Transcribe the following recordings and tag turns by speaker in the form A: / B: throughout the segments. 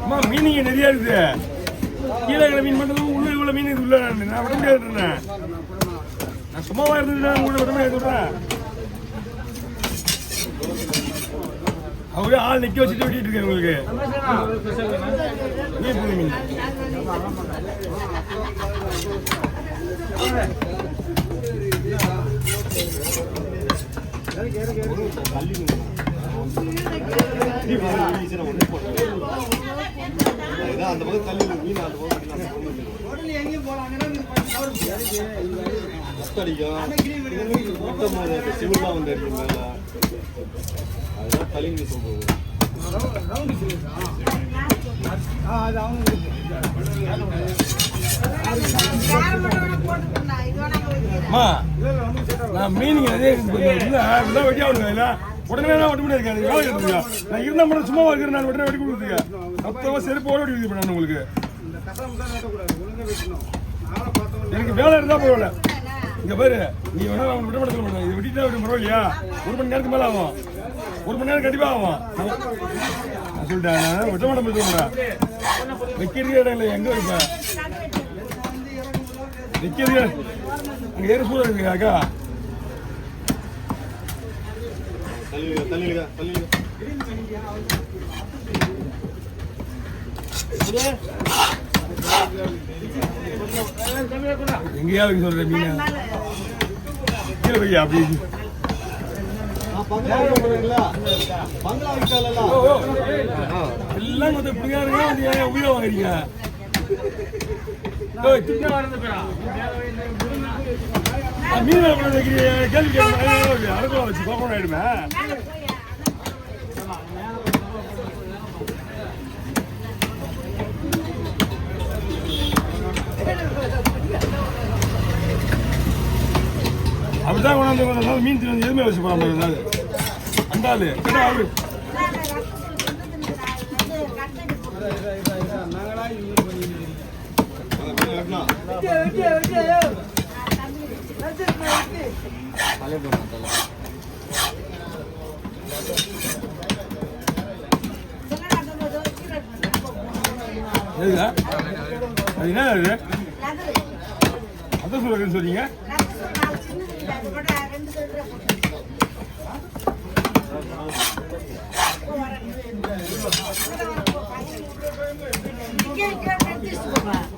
A: அம்மா மீன் இங்கே நிறையா இருக்குது. கீழே இருக்கிற மீன் மட்டும் உள்ள இவ்வளோ மீன் இது உள்ள நான் விட முடியாது. நான் சும்மாவா இருந்துட்டு உங்களை விட முடியாது சொல்கிறேன். அவரே ஆள் நிற்க வச்சுட்டு வெட்டிட்டு இருக்கேன் உங்களுக்கு. மீன் புது மீன்
B: அந்த பக்கம் தள்ளி மீன் அந்த பக்கம் சிவில்லாம் வந்து இருக்கு மேல. அதுதான் தள்ளி மீன் சொல்றது.
A: நான் மீனிங் அதே வெட்டி ஆகுங்க. உடனே வெட்ட முடியாது. நான் இருந்தா மட்டும் சும்மா இருக்கிறேன். நான் உடனே வெட்டி கொடுத்துருக்கேன். மொத்தமாக செருப்போட வெட்டி கொடுத்து நான் உங்களுக்கு. எனக்கு வேலை இருந்தால் பரவாயில்ல. இங்கே பாரு, நீ வேணா அவங்க விட மாட்டேன் மாட்டேன். இது வெட்டிட்டு அப்படி பரவாயில்லையா? 1 மணி நேரத்துக்கு மேலே ஆகும். 1 மணி நேரம் கண்டிப்பாக ஆகும். நான் சொல்லிட்டேன், நான் விட்ட மாட்டேன் சொல்லுறேன். வைக்கிறது இடம் இல்லை. எங்கே வைப்பேன்? வைக்கிறது அங்கே ஏறு சூழல் இருக்குங்க அக்கா. எங்கேயாவது சொல்ற மீன் கீழே வையா அப்படி எல்லாம் கொஞ்சம் இப்படியா இருக்கா உயிரை வாங்குறீங்க. மீன் கேள்வி கேள்வி அனுபவம் வச்சு கோபம் ஆயிடுமே. அப்படிதான் கொண்டாந்து மீன் தின்னு எதுவுமே வச்சு போறாங்க. அந்தாலு அவரு என்ன அதான் சொல்லுறேன்னு சொன்னீங்க.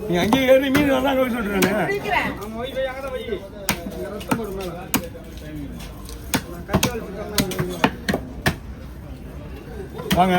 A: நீ அங்கேயே ஏறி மீன் நல்லா அங்கே சொல்றேன். வாங்க